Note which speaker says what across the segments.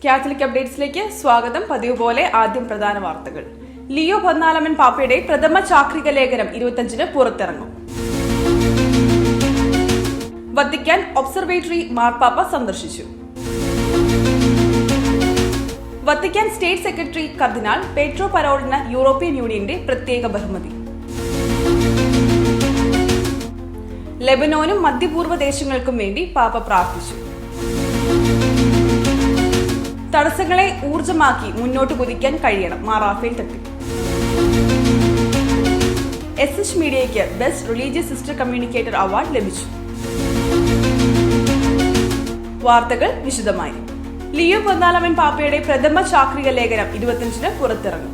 Speaker 1: Catholic അപ്ഡേറ്റ്സിലേക്ക് സ്വാഗതം. പതിവ് പോലെ ആദ്യം പ്രധാന വാർത്തകൾ. ലിയോ 14 പാപ്പയുടെ പ്രഥമ ചാക്രിക ലേഖനം 25-ന് പുറത്തിറങ്ങും. വത്തിക്കാൻ ഒബ്സർവേറ്ററി മാർപ്പാപ്പ സന്ദർശിച്ചു. വത്തിക്കാൻ സ്റ്റേറ്റ് സെക്രട്ടറി കർദിനാൾ പെട്രോ പരോളിന് യൂറോപ്യൻ യൂണിയന്റെ പ്രത്യേക ബഹുമതി. ലെബനോനും മധ്യപൂർവ്വ ദേശങ്ങൾക്കും വേണ്ടി പാപ്പ പ്രാർത്ഥിച്ചു. തടസ്സങ്ങളെ ഊർജ്ജമാക്കി മുന്നോട്ട് കുതിക്കാൻ കഴിയണം, റാഫേൽ തട്ടി. SH മീഡിയയ്ക്ക് best religious sister communicator award ലഭിച്ചു. വാർത്തകൾ വിശദമായി. ലിയോ 14 പാപ്പയുടെ പ്രഥമ ചാക്രിക ലേഖനം 25-ന് പുറത്തിറങ്ങും.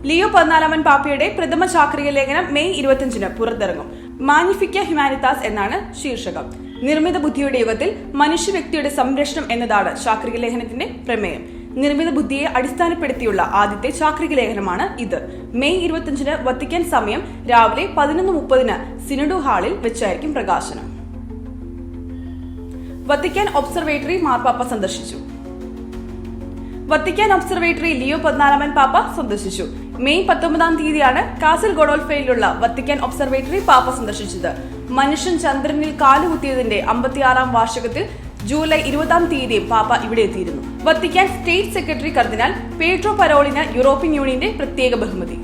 Speaker 1: ലിയോ 14 പാപ്പയുടെ പ്രഥമ ചാക്രിക ലേഖനം മെയ് 25-ന് പുറത്തിറങ്ങും. മാഗ്നിഫിക്ക ഹ്യൂമാനിറ്റാസ് എന്നാണ് ശീർഷകം. നിർമ്മിത ബുദ്ധിയുടെ യുഗത്തിൽ മനുഷ്യ വ്യക്തിയുടെ സംരക്ഷണം എന്നതാണ് ചാക്രിക ലേഖനത്തിന്റെ പ്രമേയം. നിർമ്മിത ബുദ്ധിയെ അടിസ്ഥാനപ്പെടുത്തിയുള്ള ആദ്യത്തെ ചാക്രിക ലേഖനമാണ് ഇത്. മെയ് 25-ന് വത്തിക്കാൻ സമയം രാവിലെ 11:30-ന് സിനഡു ഹാളിൽ വെച്ചായിരിക്കും പ്രകാശനം. വത്തിക്കാൻ ഒബ്സർവേറ്ററി മാർപ്പാപ്പ സന്ദർശിച്ചു. വത്തിക്കാൻ ഒബ്സർവേറ്ററി ലിയോ 14 പാപ്പ സന്ദർശിച്ചു. മെയ് 19-ാം തീയതിയാണ് കാസൽ ഗൊഡോൾഫയിലുള്ള വത്തിക്കാൻ ഒബ്സർവേറ്ററി പാപ്പ സന്ദർശിച്ചത്. മനുഷ്യൻ ചന്ദ്രനിൽ കാലുകുത്തിയതിന്റെ 56-ാം വാർഷികത്തിൽ ജൂലൈ 20-ാം തീയതിയും പാപ്പ ഇവിടെ എത്തിയിരുന്നു. വത്തിക്കാൻ സ്റ്റേറ്റ് സെക്രട്ടറി കർദിനാൾ പെട്രോ പരോളിന് യൂറോപ്യൻ യൂണിയന്റെ പ്രത്യേക ബഹുമതി.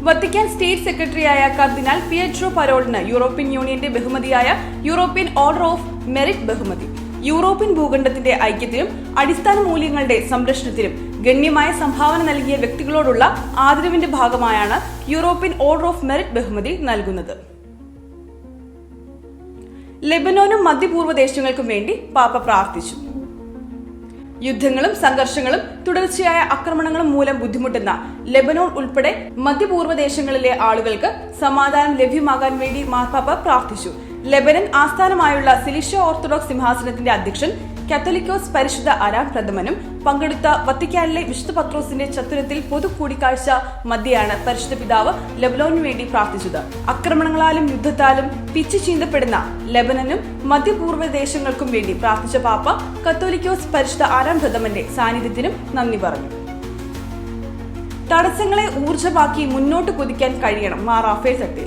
Speaker 1: വത്തിക്കാൻ സ്റ്റേറ്റ് സെക്രട്ടറിയായ കർദിനാൾ പിയട്രോ പരോളിന് യൂറോപ്യൻ യൂണിയന്റെ ബഹുമതിയായ യൂറോപ്യൻ ഓർഡർ ഓഫ് മെറിറ്റ് ബഹുമതി. യൂറോപ്യൻ ഭൂഖണ്ഡത്തിന്റെ ഐക്യത്തിനും അടിസ്ഥാന മൂല്യങ്ങളുടെ സംരക്ഷണത്തിനും ഗണ്യമായ സംഭാവന നൽകിയ വ്യക്തികളോടുള്ള ആദരവിന്റെ ഭാഗമായാണ് യൂറോപ്യൻ ഓർഡർ ഓഫ് മെറിറ്റ് ബഹുമതി നൽകുന്നത്. ലെബനോനും മധ്യപൂർവ്വ ദേശങ്ങൾക്കും വേണ്ടി പാപ്പ പ്രാർത്ഥിച്ചു. യുദ്ധങ്ങളും സംഘർഷങ്ങളും തുടർച്ചയായ ആക്രമണങ്ങളും മൂലം ബുദ്ധിമുട്ടുന്ന ലെബനോൺ ഉൾപ്പെടെ മധ്യപൂർവ്വ ദേശങ്ങളിലെ ആളുകൾക്ക് സമാധാനം ലഭ്യമാകാൻ വേണ്ടി മാർപ്പാപ്പ പ്രാർത്ഥിച്ചു. ലെബനൻ ആസ്ഥാനമായുള്ള സിലിഷ്യ ഓർത്തഡോക്സ് സിംഹാസനത്തിന്റെ അധ്യക്ഷൻ കാത്തോലിക്കോസ് പരിശുദ്ധ ആരാം പ്രഥമനും പങ്കെടുത്ത വത്തിക്കാനിലെ വിശുദ്ധ പത്രോസിന്റെ ചത്തുരത്തിൽ പൊതു കൂടിക്കാഴ്ച മധ്യയാണ് പരിശുദ്ധ പിതാവ് ലെബനോനു വേണ്ടി പ്രാർത്ഥിച്ചത്. ആക്രമണങ്ങളാലും യുദ്ധത്താലും പിച്ചു ചീന്തപ്പെടുന്ന ലെബനനും മധ്യപൂർവ്വ ദേശങ്ങൾക്കും വേണ്ടി പ്രാർത്ഥിച്ച പാപ്പ കാത്തോലിക്കോസ് പരിശുദ്ധ ആരാം പ്രഥമന്റെ സാന്നിധ്യത്തിനും നന്ദി പറഞ്ഞു. തടസ്സങ്ങളെ ഊർജ്ജമാക്കി മുന്നോട്ട് കുതിക്കാൻ കഴിയണം, റാഫേൽ തട്ടി.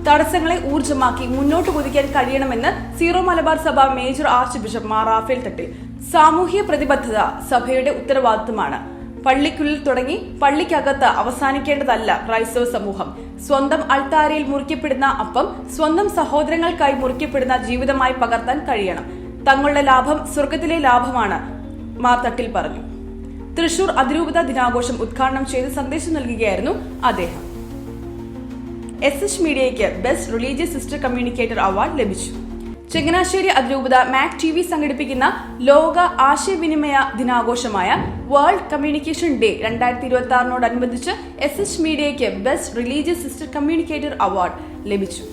Speaker 1: തടസ്സങ്ങളെ ഊർജ്ജമാക്കി മുന്നോട്ട് കുതിക്കാൻ കഴിയണമെന്ന് സീറോ മലബാർ സഭ major arch bishop Raphael Thattil. സാമൂഹ്യ പ്രതിബദ്ധത സഭയുടെ ഉത്തരവാദിത്തമാണ്. പള്ളിക്കുള്ളിൽ തുടങ്ങി പള്ളിക്കകത്ത് അവസാനിക്കേണ്ടതല്ല ക്രൈസ്തവ സമൂഹം. സ്വന്തം അൾത്താരയിൽ മുറിക്കപ്പെടുന്ന അപ്പം സ്വന്തം സഹോദരങ്ങൾക്കായി മുറിക്കപ്പെടുന്ന ജീവിതമായി പകർത്താൻ കഴിയണം. തങ്ങളുടെ ലാഭം സ്വർഗത്തിലെ ലാഭമാണ്, മാർ തട്ടിൽ പറഞ്ഞു. തൃശൂർ അതിരൂപത ദിനാഘോഷം ഉദ്ഘാടനം ചെയ്ത് സന്ദേശം നൽകുകയായിരുന്നു അദ്ദേഹം. SH മീഡിയയ്ക്ക് best religious sister communicator award ലഭിച്ചു. ചങ്ങനാശ്ശേരി അതിരൂപത മാക് TV സംഘടിപ്പിക്കുന്ന ലോക ആശയവിനിമയ ദിനാഘോഷമായ വേൾഡ് കമ്മ്യൂണിക്കേഷൻ ഡേ 2026-നോടനുബന്ധിച്ച് SH മീഡിയയ്ക്ക് best religious sister communicator award ലഭിച്ചു.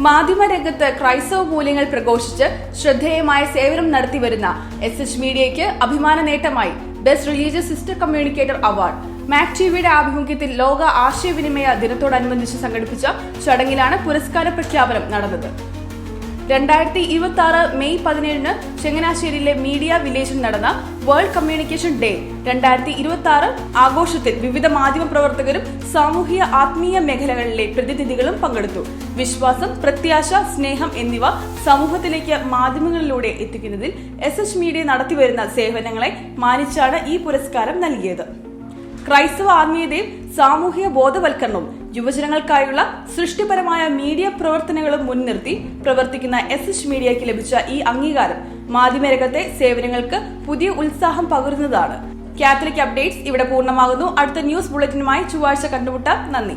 Speaker 1: മാധ്യമരംഗത്ത് ക്രൈസ്തവ മൂല്യങ്ങൾ പ്രഘോഷിച്ച് ശ്രദ്ധേയമായ സേവനം നടത്തിവരുന്ന SH മീഡിയയ്ക്ക് അഭിമാന നേട്ടമായി best religious sister communicator award. Mac TVയുടെ ആഭിമുഖ്യത്തിൽ ലോക ആശയവിനിമയ ദിനത്തോടനുബന്ധിച്ച് സംഘടിപ്പിച്ച ചടങ്ങിലാണ് പുരസ്കാര പ്രഖ്യാപനം നടന്നത്. 2026 മെയ് 17-ന് ചങ്ങനാശ്ശേരിയിലെ മീഡിയ വില്ലേജിൽ നടന്ന വേൾഡ് കമ്മ്യൂണിക്കേഷൻ ഡേ 2026 ആഘോഷത്തിൽ വിവിധ മാധ്യമ പ്രവർത്തകരും സാമൂഹിക ആത്മീയ മേഖലകളിലെ പ്രതിനിധികളും പങ്കെടുത്തു. വിശ്വാസം, പ്രത്യാശ, സ്നേഹം എന്നിവ സമൂഹത്തിലേക്ക് മാധ്യമങ്ങളിലൂടെ എത്തിക്കുന്നതിൽ SH മീഡിയ നടത്തിവരുന്ന സേവനങ്ങളെ മാനിച്ചാണ് ഈ പുരസ്കാരം നൽകിയത്. ക്രൈസ്തവ ആത്മീയതയും സാമൂഹിക ബോധവൽക്കരണവും യുവജനങ്ങൾക്കായുള്ള സൃഷ്ടിപരമായ മീഡിയ പ്രവർത്തനങ്ങളും മുൻനിർത്തി പ്രവർത്തിക്കുന്ന SH മീഡിയയ്ക്ക് ലഭിച്ച ഈ അംഗീകാരം മാധ്യമരംഗത്തെ സേവനങ്ങൾക്ക് പുതിയ ഉത്സാഹം പകരുന്നതാണ്. കാത്തലിക് അപ്ഡേറ്റ്സ് ഇവിടെ പൂർണ്ണമാകുന്നു. അടുത്ത ന്യൂസ് ബുള്ളറ്റിനുമായി ചൊവ്വാഴ്ച കണ്ടുമുട്ടാം. നന്ദി.